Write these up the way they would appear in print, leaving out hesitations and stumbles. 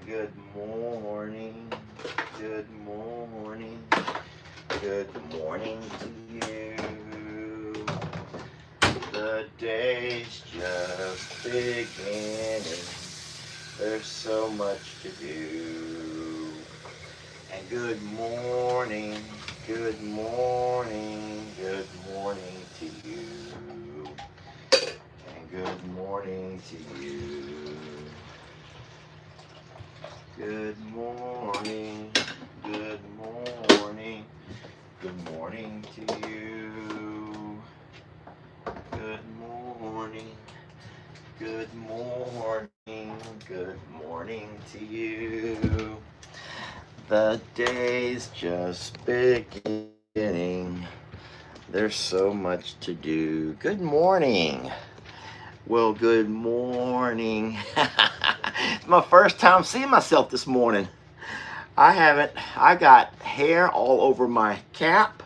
Good morning. Good morning. Good morning to you. The day's just beginning. There's so much to do. And good morning. Good morning. Good morning to you. And good morning to you. Good morning, good morning, good morning to you. Good morning, good morning, good morning to you. The day's just beginning. There's so much to do. Good morning. Well, good morning. It's my first time seeing myself this morning. I got hair all over my cap,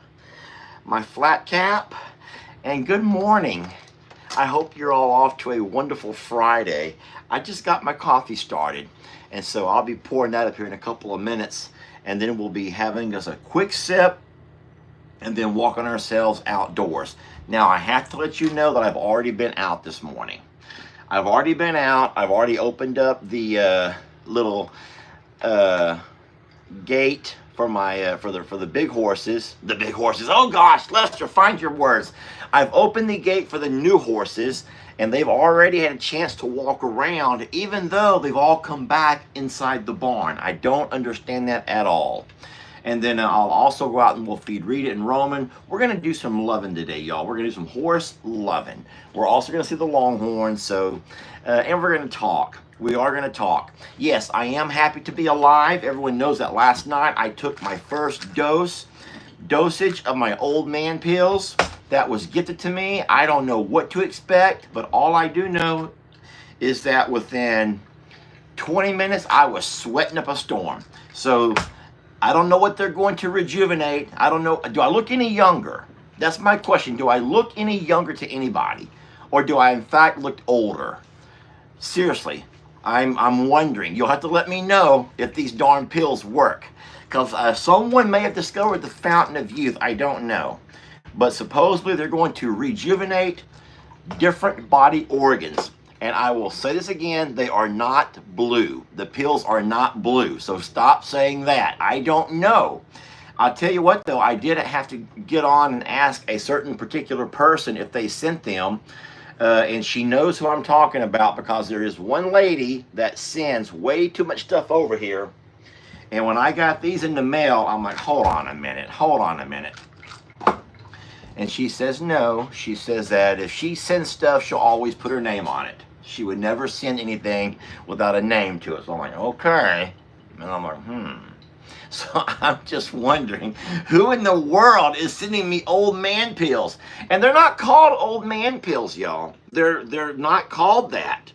my flat cap, and good morning. I hope you're all off to a wonderful Friday. I just got my coffee started, and so I'll be pouring that up here in a couple of minutes, and then we'll be having us a quick sip and then walking ourselves outdoors. Now, I have to let you know that I've already been out this morning. I've already been out. I've already opened up the little gate for my for the big horses. The big horses. Oh gosh, Lester, find your words. I've opened the gate for the new horses, and they've already had a chance to walk around, even though they've all come back inside the barn. I don't understand that at all. And then I'll also go out and we'll feed Rita and Roman. We're going to do some loving today, y'all. We're going to do some horse loving. We're also going to see the Longhorns. And we're going to talk. We are going to talk. Yes, I am happy to be alive. Everyone knows that last night I took my first dosage of my old man pills that was gifted to me. I don't know what to expect, but all I do know is that within 20 minutes, I was sweating up a storm. So I don't know what they're going to rejuvenate. I don't know. Do I look any younger? That's my question. Do I look any younger to anybody? Or do I, in fact, look older? Seriously, I'm wondering. You'll have to let me know if these darn pills work. Because someone may have discovered the fountain of youth. I don't know. But supposedly they're going to rejuvenate different body organs. And I will say this again, they are not blue. The pills are not blue. So stop saying that. I don't know. I'll tell you what, though, I did have to get on and ask a certain particular person if they sent them. And she knows who I'm talking about, because there is one lady that sends way too much stuff over here. And when I got these in the mail, I'm like, hold on a minute. And she says no. She says that if she sends stuff, she'll always put her name on it. She would never send anything without a name to it. So I'm like, okay. And I'm like, So I'm just wondering, who in the world is sending me old man pills? And they're not called old man pills, y'all. They're not called that.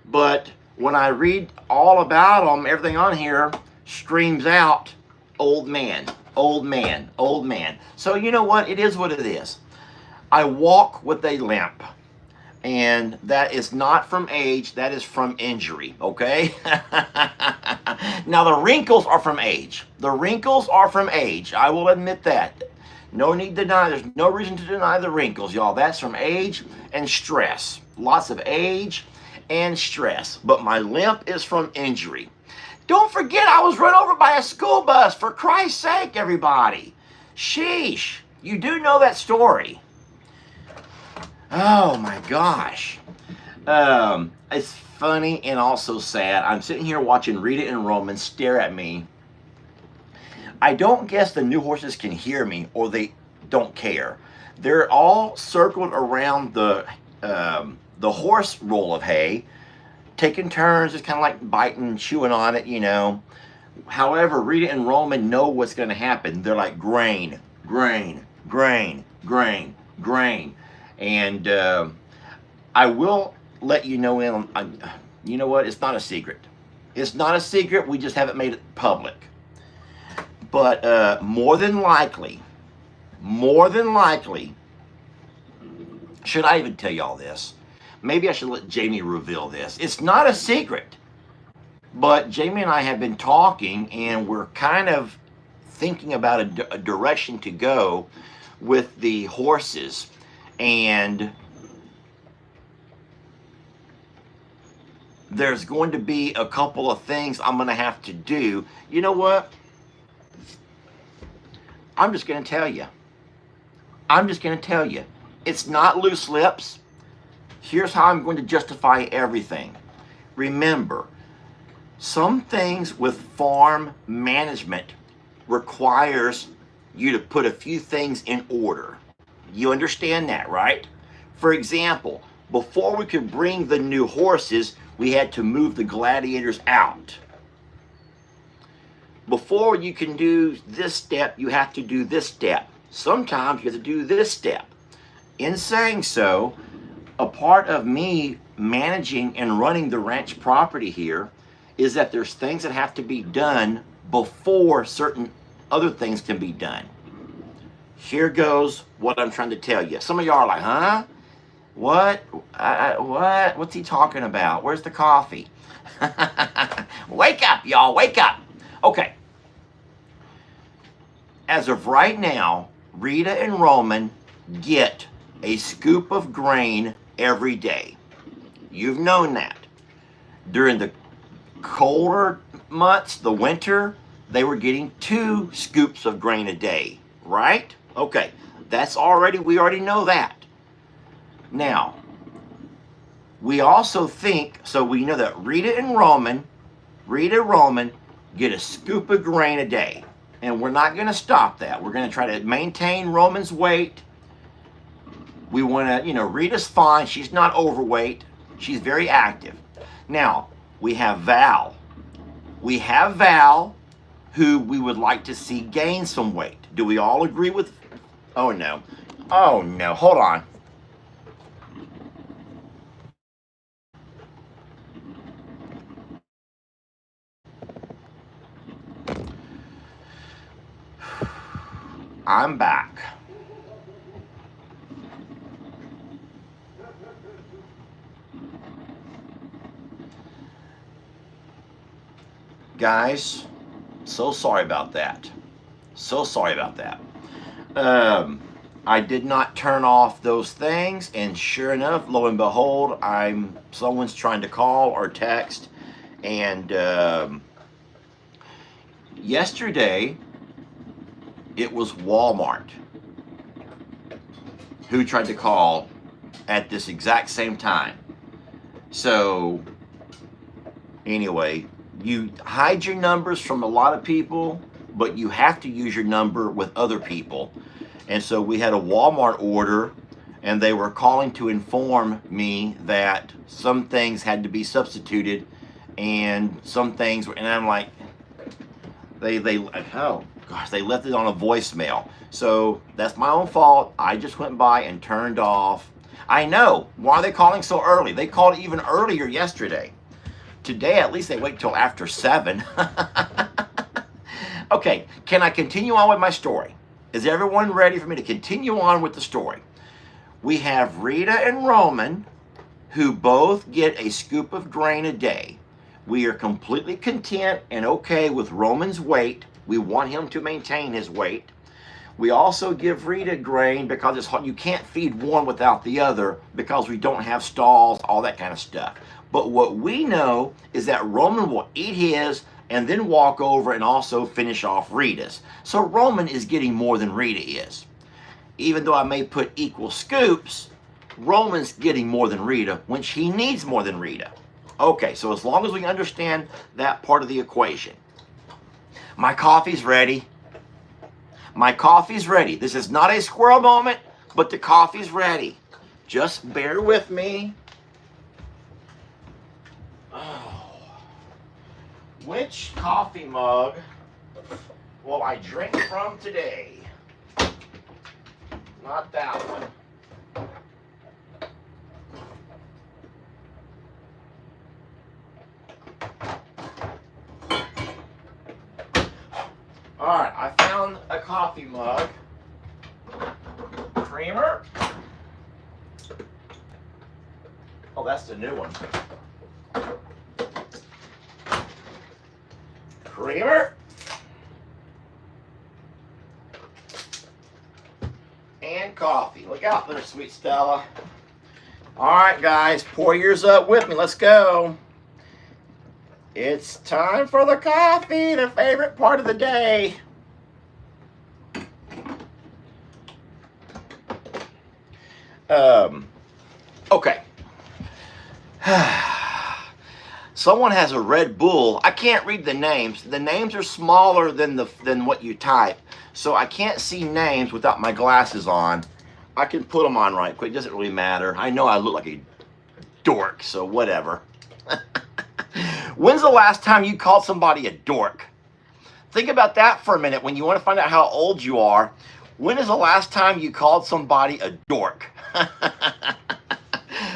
But when I read all about them, everything on here screams out old man, old man, old man. So you know what? It is what it is. I walk with a limp. And that is not from age, that is from injury, okay? Now, the wrinkles are from age. The wrinkles are from age. I will admit that. No need to deny. There's no reason to deny the wrinkles, y'all. That's from age and stress. Lots of age and stress. But my limp is from injury. Don't forget, I was run over by a school bus. For Christ's sake, everybody. Sheesh. You do know that story. Oh my gosh. It's funny and also sad. I'm sitting here watching Rita and Roman stare at me. I don't guess the new horses can hear me, or they don't care. They're all circled around the horse roll of hay, taking turns, just kind of like biting and chewing on it, you know. However, Rita and Roman know what's going to happen. They're like grain, grain, grain, grain, grain. And I will let you know, you know what? It's not a secret. It's not a secret. We just haven't made it public. But more than likely, should I even tell y'all this? Maybe I should let Jamie reveal this. It's not a secret. But Jamie and I have been talking, and we're kind of thinking about a direction to go with the horses. And there's going to be a couple of things I'm going to have to do. You know what? I'm just going to tell you. I'm just going to tell you. It's not loose lips. Here's how I'm going to justify everything. Remember, some things with farm management requires you to put a few things in order. You understand that, right? For example, before we could bring the new horses, we had to move the gladiators out. Before you can do this step, you have to do this step. Sometimes you have to do this step. In saying so, a part of me managing and running the ranch property here is that there's things that have to be done before certain other things can be done. Here goes what I'm trying to tell you. Some of y'all are like, huh? What? What? What's he talking about? Where's the coffee? Wake up, y'all. Wake up. Okay. As of right now, Rita and Roman get a scoop of grain every day. You've known that. During the colder months, the winter, they were getting 2 scoops of grain a day, right? Okay, we already know that. Now, we also think, so we know that Rita and Roman get a scoop of grain a day. And we're not going to stop that. We're going to try to maintain Roman's weight. We want to, Rita's fine. She's not overweight. She's very active. Now, we have Val. We have Val, who we would like to see gain some weight. Do we all agree with? Oh, no. Oh, no. Hold on. I'm back. Guys, so sorry about that. So sorry about that. I did not turn off those things, and sure enough, lo and behold, someone's trying to call or text, and yesterday it was Walmart who tried to call at this exact same time. So anyway, you hide your numbers from a lot of people, but you have to use your number with other people. And so we had a Walmart order, and they were calling to inform me that some things had to be substituted, and some things were, and I'm like, they left it on a voicemail. So that's my own fault. I just went by and turned off. I know. Why are they calling so early? They called even earlier yesterday. Today, at least they wait till after 7. Okay, can I continue on with my story? Is everyone ready for me to continue on with the story? We have Rita and Roman, who both get a scoop of grain a day. We are completely content and okay with Roman's weight. We want him to maintain his weight. We also give Rita grain because it's hard. You can't feed one without the other because we don't have stalls, all that kind of stuff. But what we know is that Roman will eat his and then walk over and also finish off Rita's. So Roman is getting more than Rita is. Even though I may put equal scoops, Roman's getting more than Rita, which he needs more than Rita. Okay, so as long as we understand that part of the equation. My coffee's ready. My coffee's ready. This is not a squirrel moment, but the coffee's ready. Just bear with me. Oh. Which coffee mug will I drink from today? Not that one. All right, I found a coffee mug. Creamer. Oh, that's the new one. creamer. And coffee. Look out there, sweet Stella. All right, guys, pour yours up with me. Let's go. It's time for the coffee, the favorite part of the day. Okay. Someone has a Red Bull. I can't read the names. The names are smaller than what you type, so I can't see names without my glasses on. I can put them on right quick. It doesn't really matter. I know I look like a dork, so whatever. When's the last time you called somebody a dork? Think about that for a minute when you want to find out how old you are. When is the last time you called somebody a dork?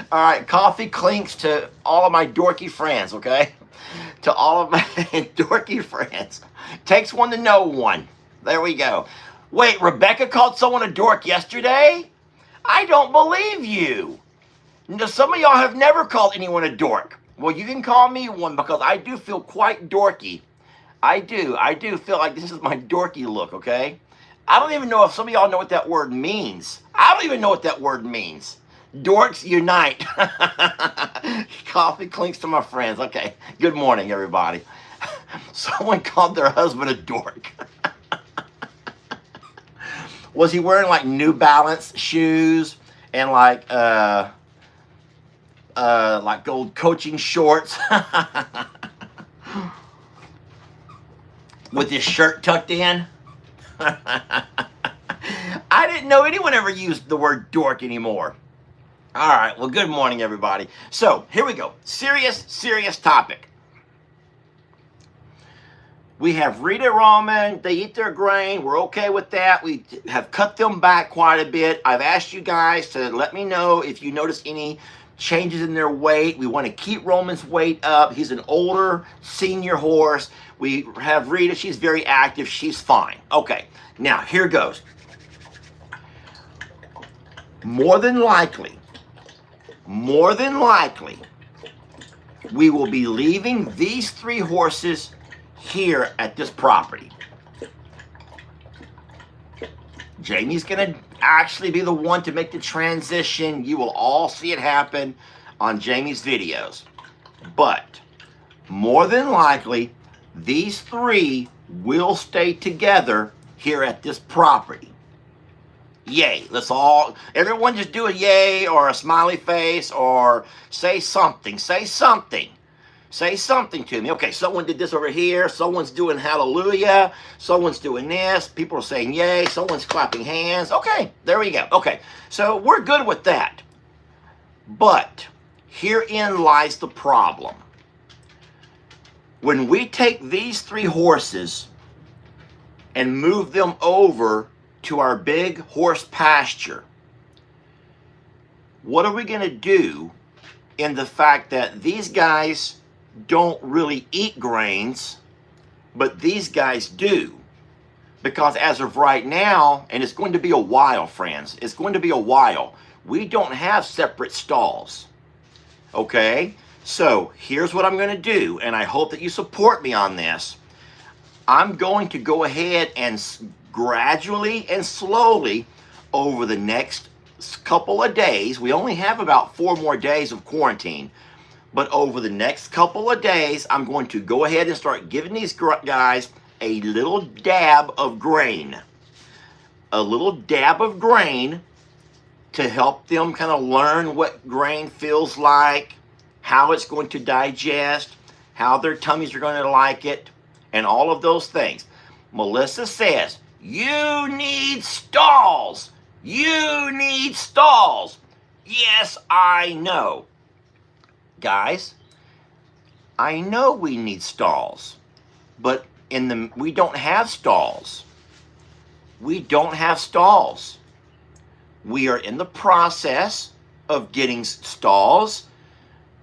All right, coffee clinks to all of my dorky friends, okay? To all of my dorky friends. Takes one to know one. There we go. Wait, Rebecca called someone a dork yesterday? I don't believe you. Now, some of y'all have never called anyone a dork. Well, you can call me one because I do feel quite dorky. I do feel like this is my dorky look, okay? I don't even know if some of y'all know what that word means. I don't even know what that word means. Dorks unite. Coffee clinks to my friends. Okay, good morning, everybody. Someone called their husband a dork. Was he wearing like New Balance shoes and like gold coaching shorts with his shirt tucked in? I didn't know anyone ever used the word dork anymore. All right, well, good morning, everybody. So, here we go. Serious topic. We have Rita Roman. They eat their grain. We're okay with that. We have cut them back quite a bit. I've asked you guys to let me know if you notice any changes in their weight. We want to keep Roman's weight up. He's an older senior horse. We have Rita. She's very active. She's fine. Okay, now here goes. More than likely, we will be leaving these 3 horses here at this property. Jamie's going to actually be the one to make the transition. You will all see it happen on Jamie's videos. But more than likely, these 3 will stay together here at this property. Yay. Everyone just do a yay or a smiley face or say something. Say something. Say something to me. Okay, someone did this over here. Someone's doing hallelujah. Someone's doing this. People are saying yay. Someone's clapping hands. Okay, there we go. Okay, so we're good with that. But herein lies the problem. When we take these 3 horses and move them over to our big horse pasture, what are we going to do in the fact that these guys don't really eat grains, but these guys do? Because as of right now, and it's going to be a while, friends, it's going to be a while, we don't have separate stalls. Okay? So here's what I'm going to do, and I hope that you support me on this. I'm going to go ahead and gradually and slowly over the next couple of days, we only have about 4 more days of quarantine, but over the next couple of days, I'm going to go ahead and start giving these guys a little dab of grain. A little dab of grain to help them kind of learn what grain feels like, how it's going to digest, how their tummies are going to like it, and all of those things. Melissa says, you need stalls. You need stalls. Yes, I know. Guys, I know we need stalls, but we don't have stalls. We don't have stalls. We are in the process of getting stalls,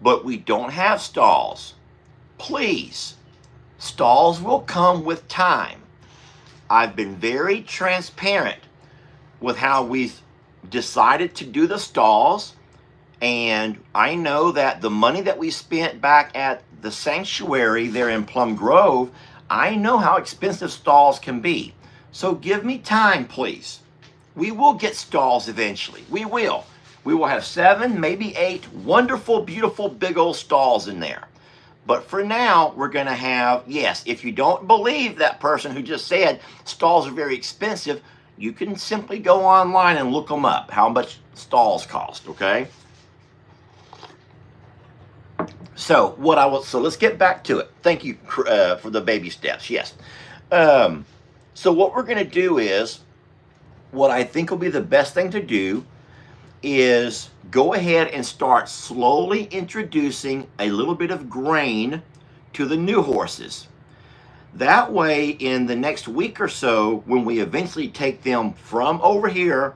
but we don't have stalls. Please, stalls will come with time. I've been very transparent with how we've decided to do the stalls, and I know that the money that we spent back at the sanctuary there in Plum Grove, I know how expensive stalls can be. So give me time, please. We will get stalls eventually. We will. We will have 7, maybe 8 wonderful, beautiful, big old stalls in there. But for now, we're going to have, yes, if you don't believe that person who just said stalls are very expensive, you can simply go online and look them up, how much stalls cost, okay? So let's get back to it. Thank you for the baby steps, yes. So what we're going to do is, what I think will be the best thing to do is go ahead and start slowly introducing a little bit of grain to the new horses. That way, in the next week or so, when we eventually take them from over here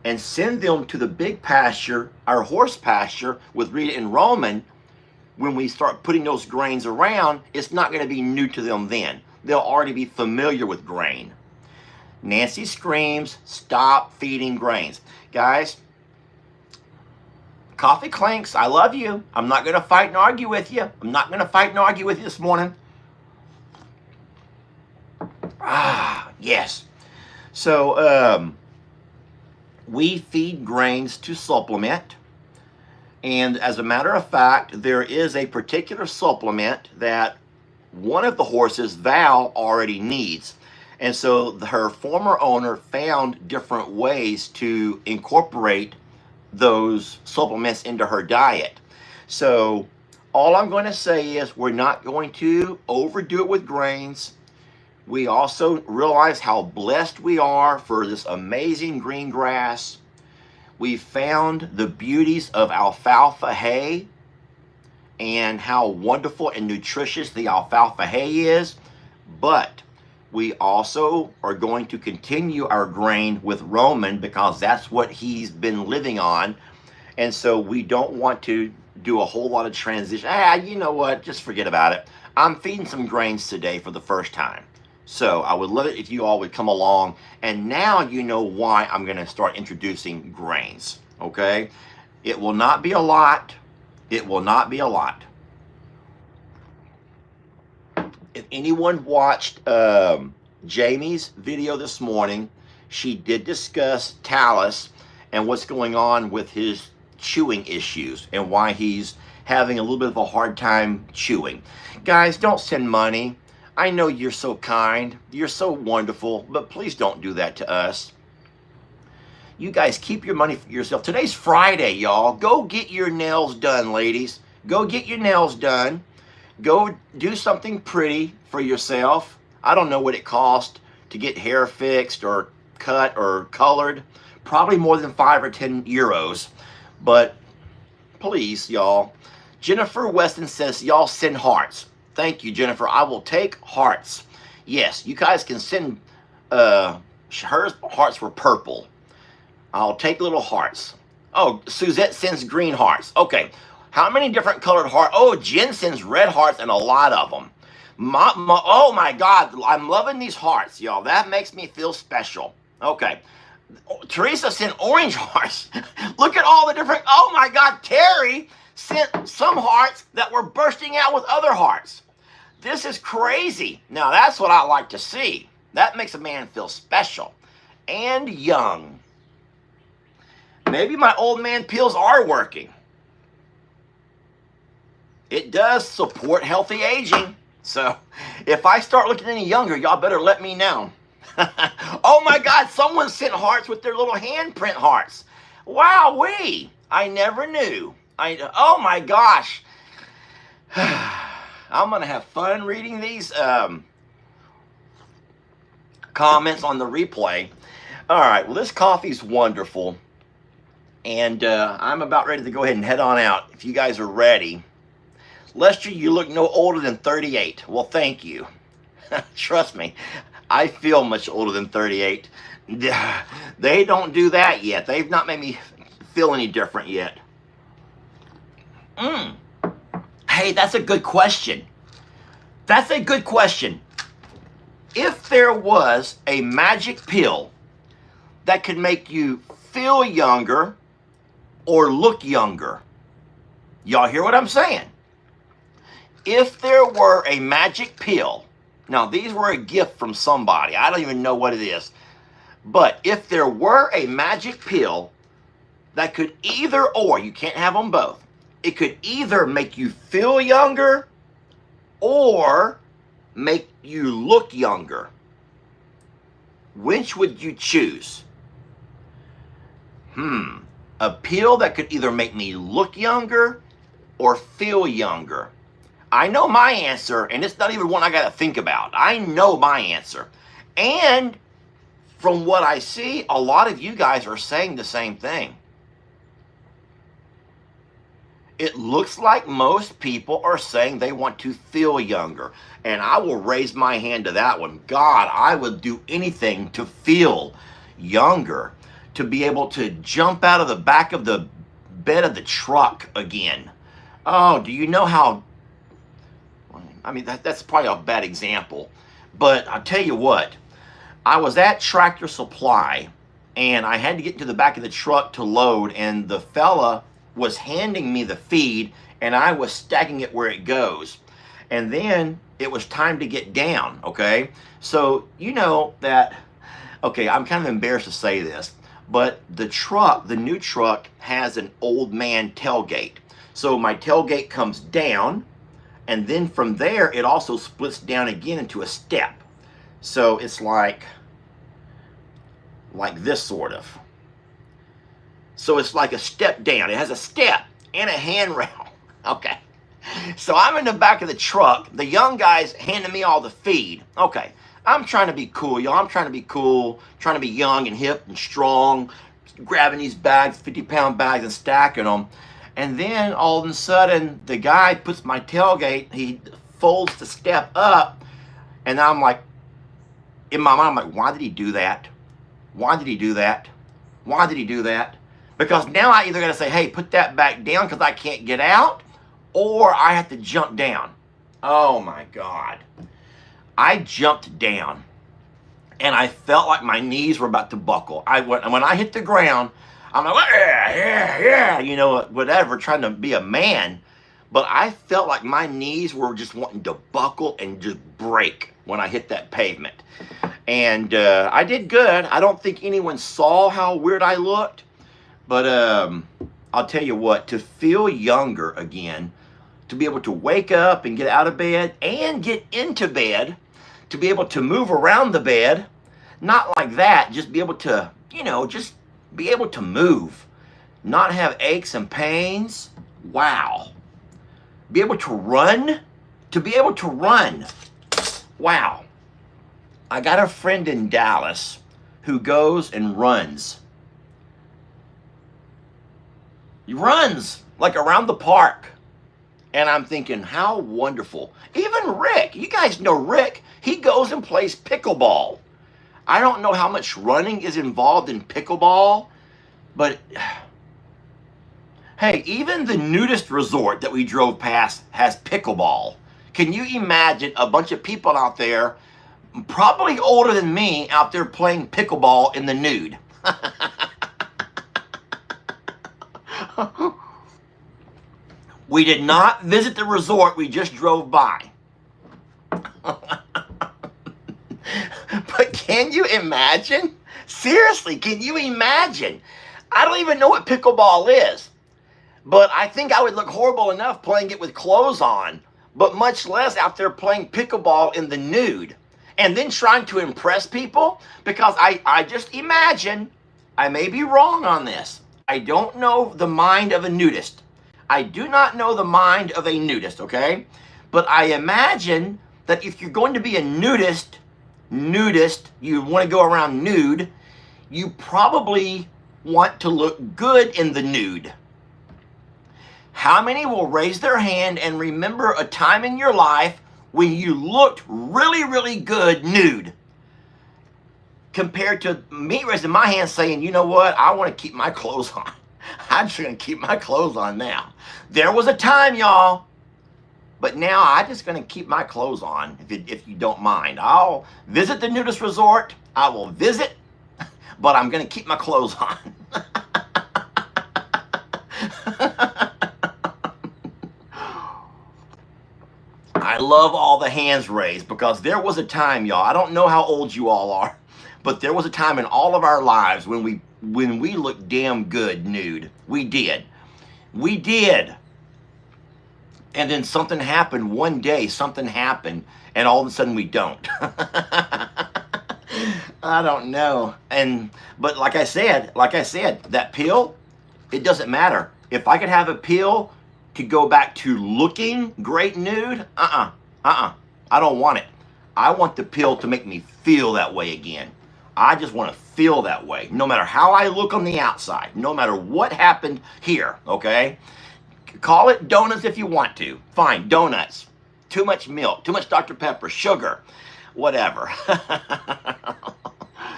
and send them to the big pasture, our horse pasture with Rita and Roman, when we start putting those grains around, it's not going to be new to them then. They'll already be familiar with grain. Nancy screams, stop feeding grains. Guys, Coffee Clanks, I love you. I'm not going to fight and argue with you. I'm not going to fight and argue with you this morning. Yes. So, we feed grains to supplement. And as a matter of fact, there is a particular supplement that one of the horses, Val, already needs. And so her former owner found different ways to incorporate those supplements into her diet. So all I'm going to say is we're not going to overdo it with grains. We also realize how blessed we are for this amazing green grass. We found the beauties of alfalfa hay and how wonderful and nutritious the alfalfa hay is, but we also are going to continue our grain with Roman because that's what he's been living on. And so we don't want to do a whole lot of transition. You know what? Just forget about it. I'm feeding some grains today for the first time. So I would love it if you all would come along. And now you know why I'm going to start introducing grains. Okay? It will not be a lot. It will not be a lot. If anyone watched Jamie's video this morning, she did discuss Talus and what's going on with his chewing issues and why he's having a little bit of a hard time chewing. Guys, don't send money. I know you're so kind. You're so wonderful, but please don't do that to us. You guys keep your money for yourself. Today's Friday, y'all. Go get your nails done, ladies. Go get your nails done. Go do something pretty for yourself. I don't know what it costs to get hair fixed or cut or colored. Probably more than 5 or 10 euros. But please, y'all. Jennifer Weston says, y'all send hearts. Thank you, Jennifer. I will take hearts. Yes, you guys can send, her hearts were purple. I'll take little hearts. Oh, Suzette sends green hearts. Okay. How many different colored hearts? Oh, Jen sends red hearts and a lot of them. Oh my God, I'm loving these hearts, y'all. That makes me feel special. Okay. Teresa sent orange hearts. Look at all the different, oh my God, Terry sent some hearts that were bursting out with other hearts. This is crazy. Now, that's what I like to see. That makes a man feel special and young. Maybe my old man pills are working. It does support healthy aging. So if I start looking any younger, y'all better let me know. Oh my God, someone sent hearts with their little handprint hearts. Wowee, I never knew. Oh my gosh. I'm going to have fun reading these comments on the replay. All right, well, this coffee's wonderful. And I'm about ready to go ahead and head on out if you guys are ready. Lester, you look no older than 38. Well, thank you. Trust me, I feel much older than 38. They don't do that yet. They've not made me feel any different yet. Hey, that's a good question. That's a good question. If there was a magic pill that could make you feel younger or look younger, y'all hear what I'm saying? If there were a magic pill, now these were a gift from somebody, I don't even know what it is, but if there were a magic pill that could either or, you can't have them both, it could either make you feel younger or make you look younger, which would you choose? A pill that could either make me look younger or feel younger. I know my answer, and it's not even one I got to think about. I know my answer. And from what I see, a lot of you guys are saying the same thing. It looks like most people are saying they want to feel younger. And I will raise my hand to that one. God, I would do anything to feel younger, to be able to jump out of the back of the bed of the truck again. Oh, do you know how, I mean, that's probably a bad example, but I'll tell you what, I was at Tractor Supply and I had to get to the back of the truck to load, and the fella was handing me the feed and I was stacking it where it goes. And then it was time to get down, okay? So you know that, okay, I'm kind of embarrassed to say this, but the truck, the new truck, has an old man tailgate. So my tailgate comes down, and then from there it also splits down again into a step. So it's like this sort of. So it's like a step down. It has a step and a handrail. Okay. So I'm in the back of the truck. The young guy's handing me all the feed. Okay. I'm trying to be cool, y'all. I'm trying to be cool, trying to be young and hip and strong, grabbing these bags, 50-pound bags, and stacking them. And then all of a sudden, the guy puts my tailgate, he folds the step up, and I'm like, in my mind, I'm like, why did he do that? Why did he do that? Why did he do that? Because now I either got to say, hey, put that back down because I can't get out, or I have to jump down. Oh my God. I jumped down, and I felt like my knees were about to buckle. When I hit the ground, I'm like, yeah, you know, whatever, trying to be a man. But I felt like my knees were just wanting to buckle and just break when I hit that pavement. And I did good. I don't think anyone saw how weird I looked. But I'll tell you what, to feel younger again, to be able to wake up and get out of bed and get into bed, to be able to move around the bed, not like that, just be able to, you know, just be able to move, not have aches and pains. Wow. Be able to run, Wow. I got a friend in Dallas who goes and runs. He runs like around the park. And I'm thinking, how wonderful. Even Rick, you guys know Rick, he goes and plays pickleball. I don't know how much running is involved in pickleball, but hey, even the nudist resort that we drove past has pickleball. Can you imagine a bunch of people out there, probably older than me, out there playing pickleball in the nude? We did not visit the resort, we just drove by. But can you imagine? Seriously, can you imagine? I don't even know what pickleball is. But I think I would look horrible enough playing it with clothes on, but much less out there playing pickleball in the nude. And then trying to impress people, because I just imagine, I may be wrong on this. I don't know the mind of a nudist. I do not know the mind of a nudist, okay? But I imagine that if you're going to be a nudist, you want to go around nude, you probably want to look good in the nude. How many will raise their hand and remember a time in your life when you looked really, really good nude? Compared to me raising my hand saying, you know what, I want to keep my clothes on. I'm just going to keep my clothes on now. There was a time, y'all. But now I'm just going to keep my clothes on, if you don't mind. I'll visit the nudist resort. I will visit, but I'm going to keep my clothes on. love all the hands raised, because there was a time, y'all, I don't know how old you all are, but there was a time in all of our lives when we looked damn good nude. We did. We did. And then something happened one day, something happened, and all of a sudden we don't. I don't know. But like I said, that pill, it doesn't matter. If I could have a pill to go back to looking great nude, I don't want it. I want the pill to make me feel that way again. I just want to feel that way, no matter how I look on the outside, no matter what happened here, okay? Call it donuts if you want to. Fine, donuts. Too much milk, too much Dr. Pepper, sugar, whatever.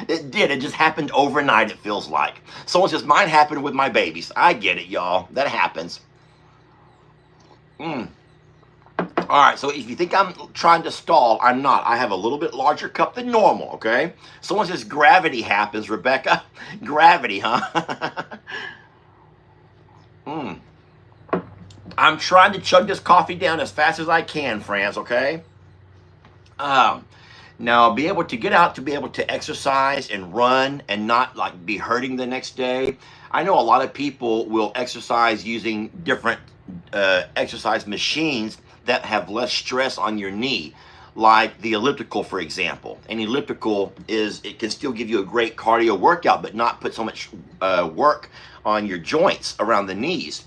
It did. It just happened overnight, it feels like. Someone says, mine happened with my babies. I get it, y'all. That happens. All right, so if you think I'm trying to stall, I'm not. I have a little bit larger cup than normal, okay? Someone says gravity happens, Rebecca. Gravity, huh? I'm trying to chug this coffee down as fast as I can, friends, okay? Now, be able to get out, to be able to exercise and run and not like be hurting the next day. I know a lot of people will exercise using different exercise machines that have less stress on your knee, like the elliptical, for example. An elliptical it can still give you a great cardio workout, but not put so much work on your joints around the knees.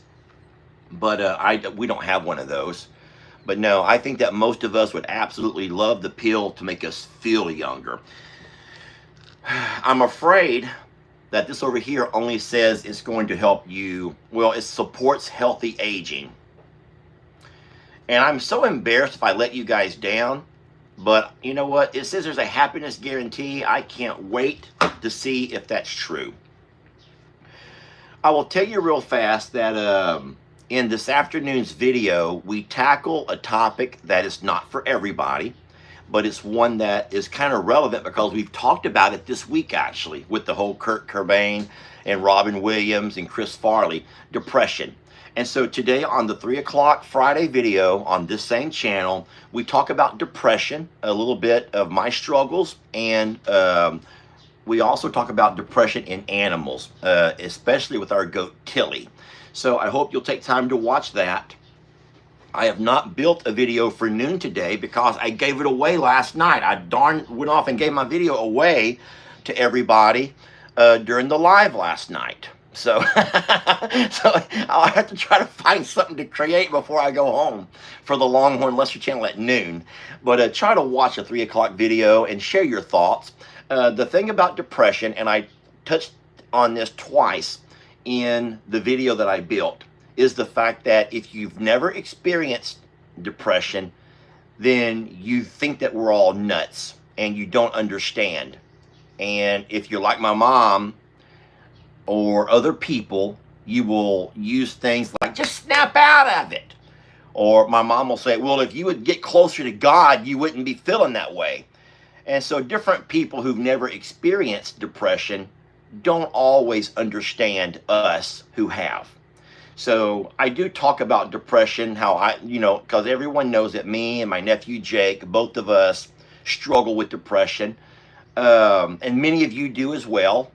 But we don't have one of those. But no, I think that most of us would absolutely love the pill to make us feel younger. I'm afraid that this over here only says it's going to help you, well, it supports healthy aging. And I'm so embarrassed if I let you guys down, but you know what? It says there's a happiness guarantee. I can't wait to see if that's true. I will tell you real fast that in this afternoon's video, we tackle a topic that is not for everybody, but it's one that is kind of relevant because we've talked about it this week, actually, with the whole Kurt Cobain and Robin Williams and Chris Farley, depression. And so today on the 3 o'clock Friday video on this same channel, we talk about depression, a little bit of my struggles, and we also talk about depression in animals, especially with our goat Tilly. So I hope you'll take time to watch that. I have not built a video for noon today because I gave it away last night. I went off and gave my video away to everybody during the live last night. So, so I'll have to try to find something to create before I go home for the Longhorn Lester channel at noon. But try to watch a 3 o'clock video and share your thoughts. The thing about depression, and I touched on this twice in the video that I built, is the fact that if you've never experienced depression, then you think that we're all nuts and you don't understand. And if you're like my mom or other people, you will use things like, just snap out of it. Or my mom will say, well, if you would get closer to God, you wouldn't be feeling that way. And so different people who've never experienced depression don't always understand us who have. So I do talk about depression, how because everyone knows that me and my nephew Jake, both of us struggle with depression. And many of you do as well.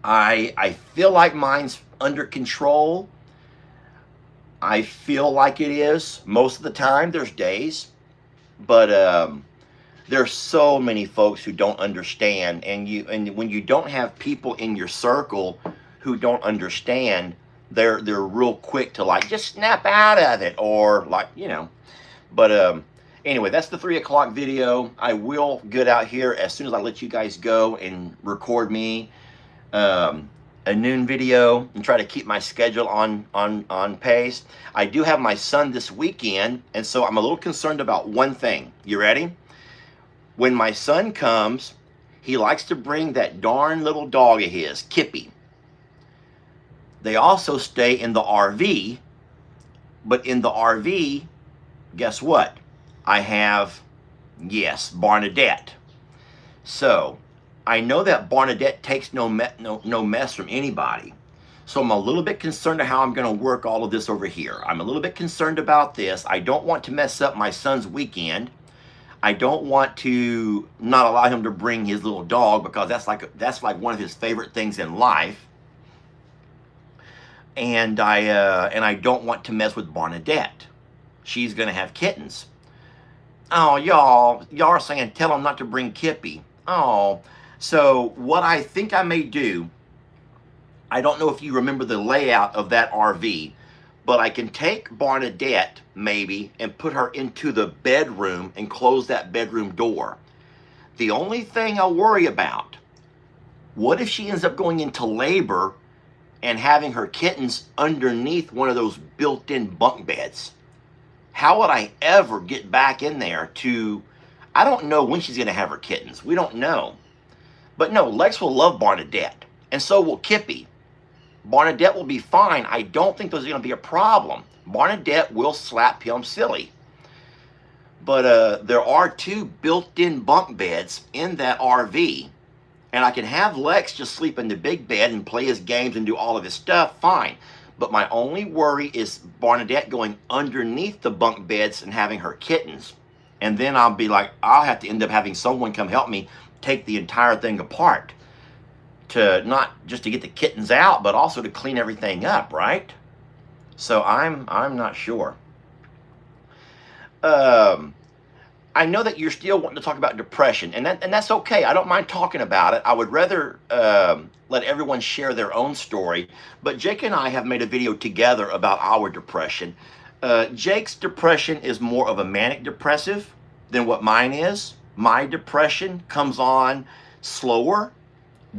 I feel like mine's under control. I feel like it is most of the time. There's days, but there's so many folks who don't understand, and when you don't have people in your circle who don't understand, they're real quick to like just snap out of it, or like But anyway, that's the 3 o'clock video. I will get out here as soon as I let you guys go and record me a noon video and try to keep my schedule on pace. I do have my son this weekend, and so I'm a little concerned about one thing. You ready? When my son comes, he likes to bring that darn little dog of his, Kippy. They also stay in the RV, but in the RV, guess what? I have, yes, Barnadette. So I know that Barnadette takes no mess from anybody. So I'm a little bit concerned of how I'm going to work all of this over here. I'm a little bit concerned about this. I don't want to mess up my son's weekend. I don't want to not allow him to bring his little dog, because that's like one of his favorite things in life. And I don't want to mess with Barnadette. She's going to have kittens. Oh, y'all are saying tell him not to bring Kippy. Oh, so what I think I may do, I don't know if you remember the layout of that RV, but I can take Barnadette maybe and put her into the bedroom and close that bedroom door. The only thing I worry about, what if she ends up going into labor and having her kittens underneath one of those built-in bunk beds? How would I ever get back in there to, I don't know when she's going to have her kittens. We don't know. But no, Lex will love Barnadette, and so will Kippy. Barnadette will be fine. I don't think there's going to be a problem. Barnadette will slap him silly. But there are 2 built-in bunk beds in that RV. And I can have Lex just sleep in the big bed and play his games and do all of his stuff, fine. But my only worry is Barnadette going underneath the bunk beds and having her kittens. And then I'll be like, I'll have to end up having someone come help me take the entire thing apart. To not just to get the kittens out, but also to clean everything up, right? So I'm not sure. I know that you're still wanting to talk about depression, and that's okay. I don't mind talking about it. I would rather let everyone share their own story. But Jake and I have made a video together about our depression. Jake's depression is more of a manic depressive than what mine is. My depression comes on slower.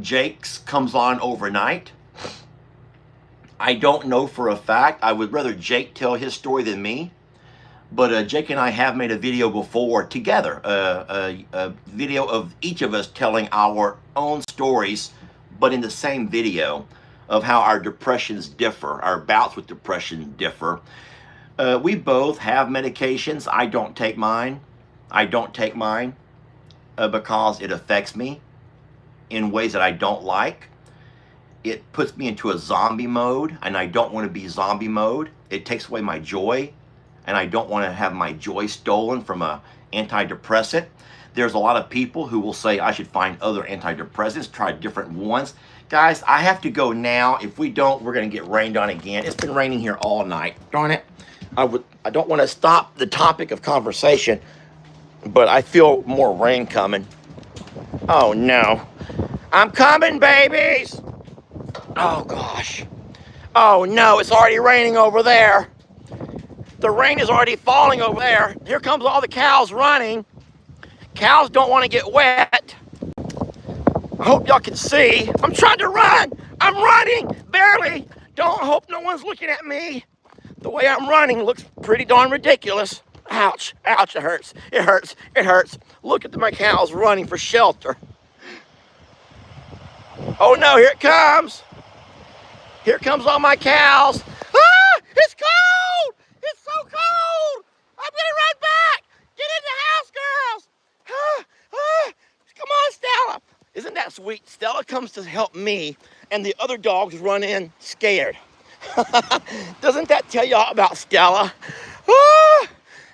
Jake's comes on overnight. I don't know for a fact. I would rather Jake tell his story than me. But Jake and I have made a video before together, a video of each of us telling our own stories, but in the same video, of how our depressions differ, our bouts with depression differ. We both have medications. I don't take mine. Because it affects me in ways that I don't like. It puts me into a zombie mode, and I don't want to be zombie mode. It takes away my joy, and I don't want to have my joy stolen from a antidepressant. There's a lot of people who will say I should find other antidepressants, try different ones. Guys, I have to go now. If we don't, we're going to get rained on again. It's been raining here all night. Darn it. I don't want to stop the topic of conversation, but I feel more rain coming. Oh, no. I'm coming, babies. Oh, gosh. Oh, no, it's already raining over there. The rain is already falling over there. Here comes all the cows running. Cows don't want to get wet. I hope y'all can see. I'm trying to run. I'm running, barely. Hope no one's looking at me. The way I'm running looks pretty darn ridiculous. Ouch, ouch, it hurts. It hurts, it hurts. Look at my cows running for shelter. Oh no, here it comes. Here comes all my cows. Ah, it's cold. It's so cold. I'm getting right back. Get in the house, girls. Come on, Stella. Isn't that sweet? Stella comes to help me, and the other dogs run in scared. Doesn't that tell y'all about Stella? Ah,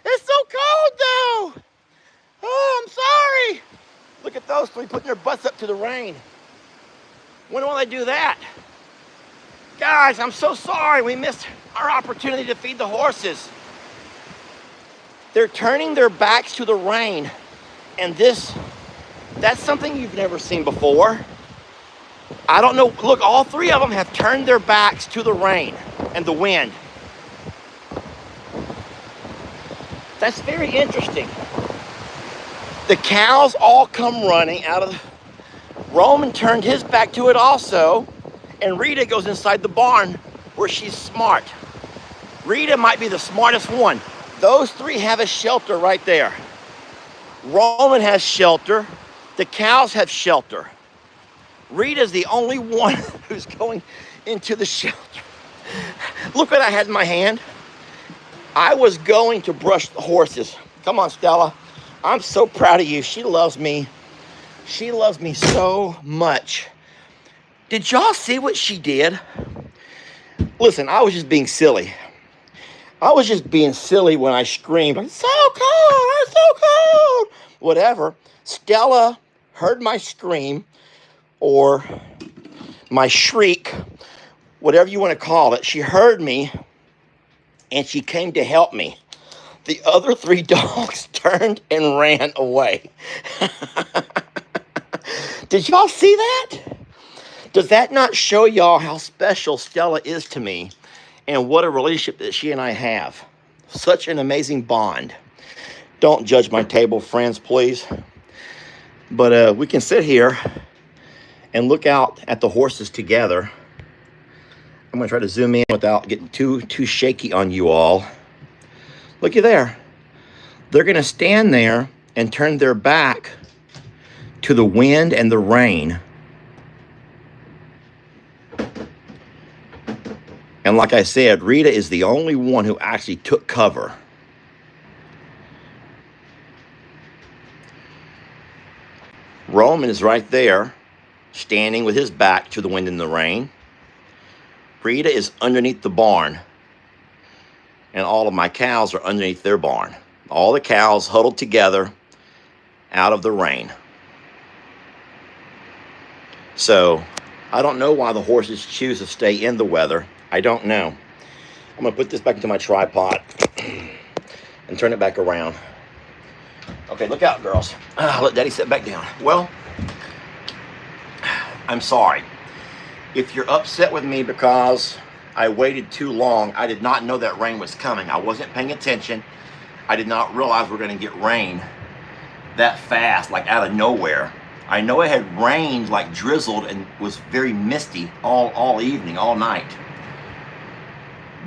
it's so cold, though. Oh, I'm sorry. Look at those 3 putting their butts up to the rain. When will they do that? Guys, I'm so sorry we missed our opportunity to feed the horses. They're turning their backs to the rain. And that's something you've never seen before. I don't know. Look, all 3 of them have turned their backs to the rain and the wind. That's very interesting. The cows all come running out of Roman turned his back to it also, and Rita goes inside the barn where she's smart. Rita might be the smartest one. Those 3 have a shelter right there. Roman has shelter. The cows have shelter. Rita's the only one who's going into the shelter. Look what I had in my hand. I was going to brush the horses. Come on, Stella. I'm so proud of you. She loves me. She loves me so much. Did y'all see what she did? Listen, I was just being silly. I was just being silly when I screamed, "I'm so cold, I'm so cold," whatever. Stella heard my scream or my shriek, whatever you want to call it. She heard me and she came to help me. The other 3 dogs turned and ran away. Did y'all see that? Does that not show y'all how special Stella is to me and what a relationship that she and I have? Such an amazing bond. Don't judge my table, friends, please. But we can sit here and look out at the horses together. I'm going to try to zoom in without getting too shaky on you all. Looky there. They're going to stand there and turn their back to the wind and the rain. And like I said, Rita is the only one who actually took cover. Roman is right there, standing with his back to the wind and the rain. Rita is underneath the barn. And all of my cows are underneath their barn. All the cows huddled together out of the rain. So, I don't know why the horses choose to stay in the weather. I don't know. I'm going to put this back into my tripod and turn it back around. Okay, look out, girls. Let Daddy sit back down. Well, I'm sorry. If you're upset with me because I waited too long, I did not know that rain was coming. I wasn't paying attention. I did not realize we're going to get rain that fast, like out of nowhere. I know it had rained, like drizzled, and was very misty all evening, all night.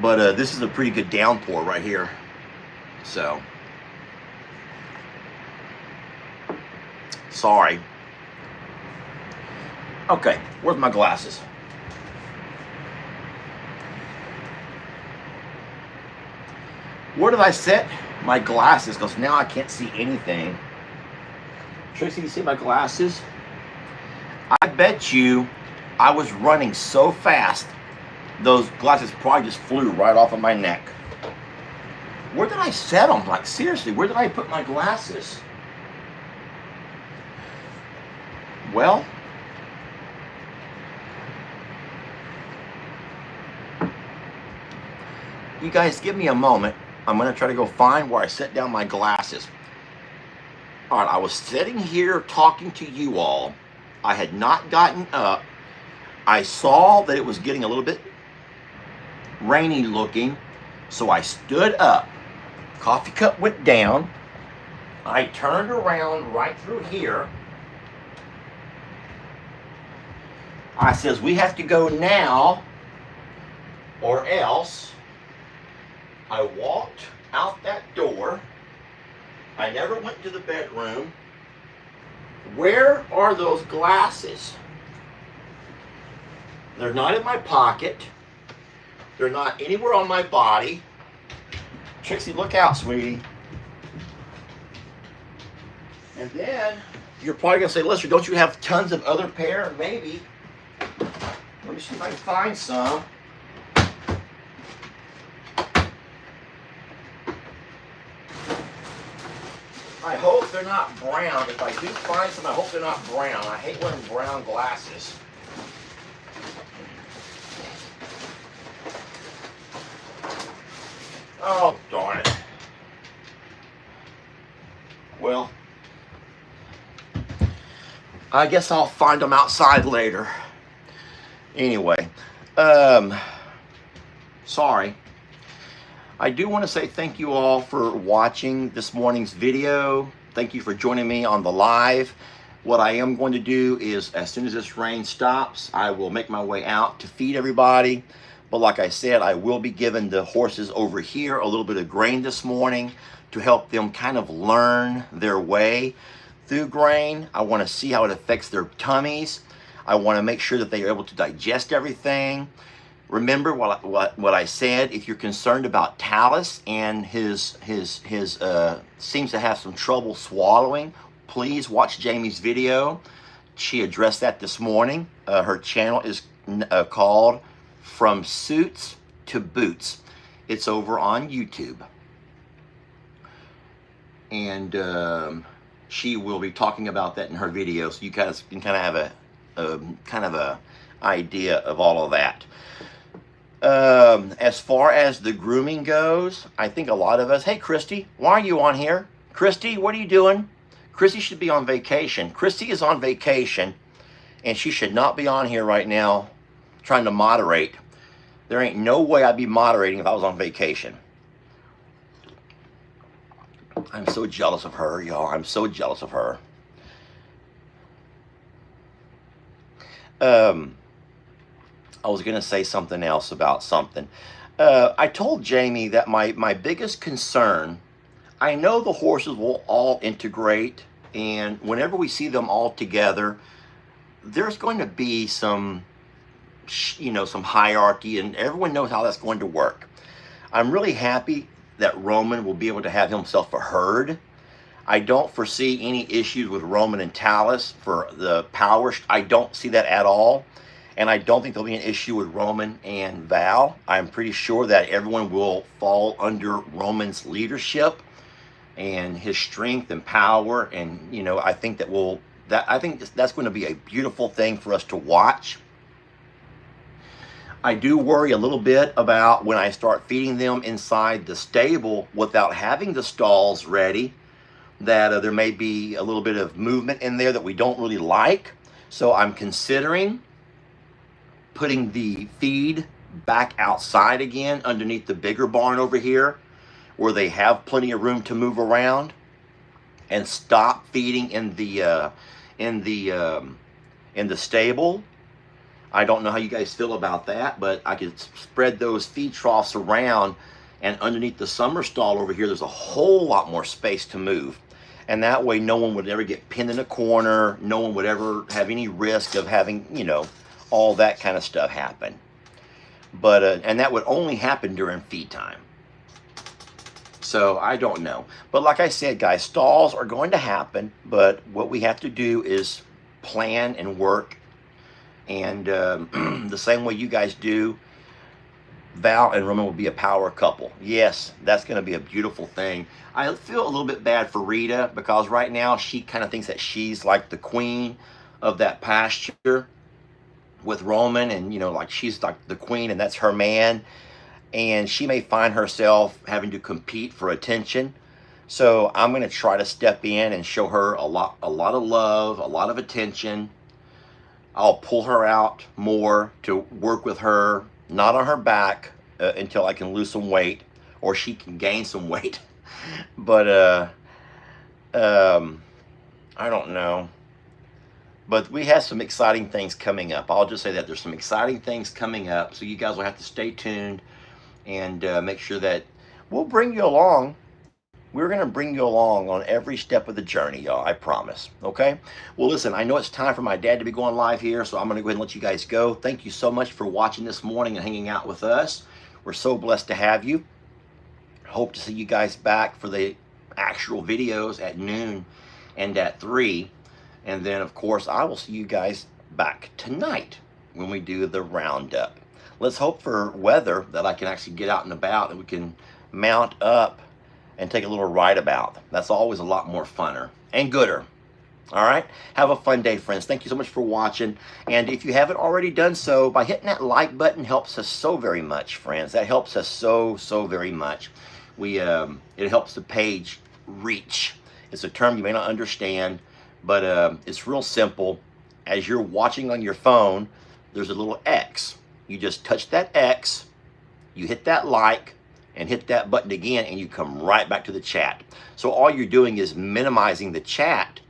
But this is a pretty good downpour right here. So, sorry. Okay, where's my glasses? Where did I set my glasses? Because now I can't see anything. Tracy, you see my glasses? I bet you I was running so fast, those glasses probably just flew right off of my neck. Where did I set them? Like, seriously, where did I put my glasses? Well, you guys give me a moment. I'm going to try to go find where I set down my glasses. All right, I was sitting here talking to you all. I had not gotten up. I saw that it was getting a little bit rainy looking, so I stood up. Coffee cup went down. I turned around right through here. I says, we have to go now or else. I walked out that door. I never went to the bedroom. Where are those glasses? They're not in my pocket. They're not anywhere on my body. Trixie, look out, sweetie. And then you're probably going to say, Lester, don't you have tons of other pair? Maybe. Let me see if I can find some. I hope they're not brown. If I do find some, I hope they're not brown. I hate wearing brown glasses. Oh, darn it. Well, I guess I'll find them outside later. Anyway, sorry. I do want to say thank you all for watching this morning's video. Thank you for joining me on the live. What I am going to do is, as soon as this rain stops, I will make my way out to feed everybody. But like I said, I will be giving the horses over here a little bit of grain this morning to help them kind of learn their way through grain. I want to see how it affects their tummies. I want to make sure that they are able to digest everything. Remember what I said. If you're concerned about Talus and his seems to have some trouble swallowing, please watch Jamie's video. She addressed that this morning. Her channel is called From Suits to Boots. It's over on YouTube. And she will be talking about that in her video, so you guys can kind of have a idea of all of that. As far as the grooming goes, I think a lot of us, hey Christy, why are you on here? Christy, what are you doing? Christy should be on vacation. Christy is on vacation, and she should not be on here right now trying to moderate. There ain't no way I'd be moderating if I was on vacation. I'm so jealous of her, y'all. I'm so jealous of her. I was going to say something else about something. I told Jamie that my biggest concern, I know the horses will all integrate, and whenever we see them all together, there's going to be some, some hierarchy, and everyone knows how that's going to work. I'm really happy that Roman will be able to have himself a herd. I don't foresee any issues with Roman and Talus for the power. I don't see that at all. And I don't think there'll be an issue with Roman and Val. I'm pretty sure that everyone will fall under Roman's leadership and his strength and power. And, I think that's going to be a beautiful thing for us to watch. I do worry a little bit about when I start feeding them inside the stable without having the stalls ready, that there may be a little bit of movement in there that we don't really like. So I'm considering putting the feed back outside again underneath the bigger barn over here, where they have plenty of room to move around, and stop feeding in the stable. I don't know how you guys feel about that, but I could spread those feed troughs around, and underneath the summer stall over here, there's a whole lot more space to move. And that way no one would ever get pinned in a corner. No one would ever have any risk of having, all that kind of stuff happen. But, and that would only happen during feed time. So I don't know. But like I said, guys, stalls are going to happen, but what we have to do is plan and work. And the same way you guys do, Val and Roman will be a power couple. Yes, that's going to be a beautiful thing. I feel a little bit bad for Rita, because right now she kind of thinks that she's like the queen of that pasture with Roman, and like she's like the queen and that's her man, and she may find herself having to compete for attention. So I'm going to try to step in and show her a lot of love, a lot of attention. I'll pull her out more to work with her, not on her back, until I can lose some weight, or she can gain some weight. But I don't know. But we have some exciting things coming up. I'll just say that there's some exciting things coming up, so you guys will have to stay tuned and make sure that we'll bring you along. We're going to bring you along on every step of the journey, y'all. I promise. Okay? Well, listen, I know it's time for my dad to be going live here, so I'm going to go ahead and let you guys go. Thank you so much for watching this morning and hanging out with us. We're so blessed to have you. Hope to see you guys back for the actual videos at noon and at 3. And then, of course, I will see you guys back tonight when we do the roundup. Let's hope for weather that I can actually get out and about, and we can mount up and take a little ride about. That's always a lot more funner and gooder. All right? Have a fun day, friends. Thank you so much for watching. And if you haven't already done so, by hitting that like button helps us so very much, friends. That helps us so very much. It helps the page reach. It's a term you may not understand, but it's real simple. As you're watching on your phone, there's a little X. You just touch that X, you hit that like, and hit that button again, and you come right back to the chat. So all you're doing is minimizing the chat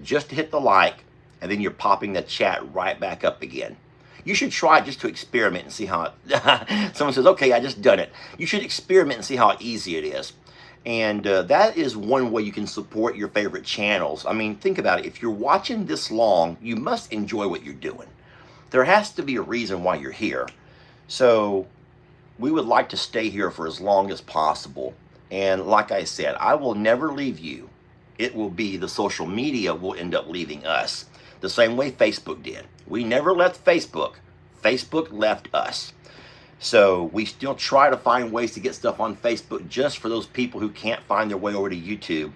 just to hit the like, and then you're popping the chat right back up again. You should try it just to experiment and see how it, someone says, okay, I just done it. You should experiment and see how easy it is. And that is one way you can support your favorite channels. I mean, think about it. If you're watching this long, you must enjoy what you're doing. There has to be a reason why you're here. So we would like to stay here for as long as possible. And like I said, I will never leave you. It will be the social media will end up leaving us. The same way Facebook did. We never left Facebook. Facebook left us. So we still try to find ways to get stuff on Facebook just for those people who can't find their way over to YouTube.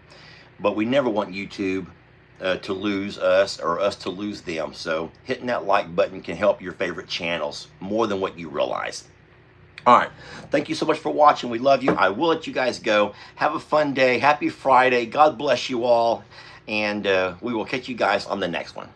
But we never want YouTube to lose us or us to lose them. So hitting that like button can help your favorite channels more than what you realize. All right. Thank you so much for watching. We love you. I will let you guys go. Have a fun day. Happy Friday. God bless you all. And we will catch you guys on the next one.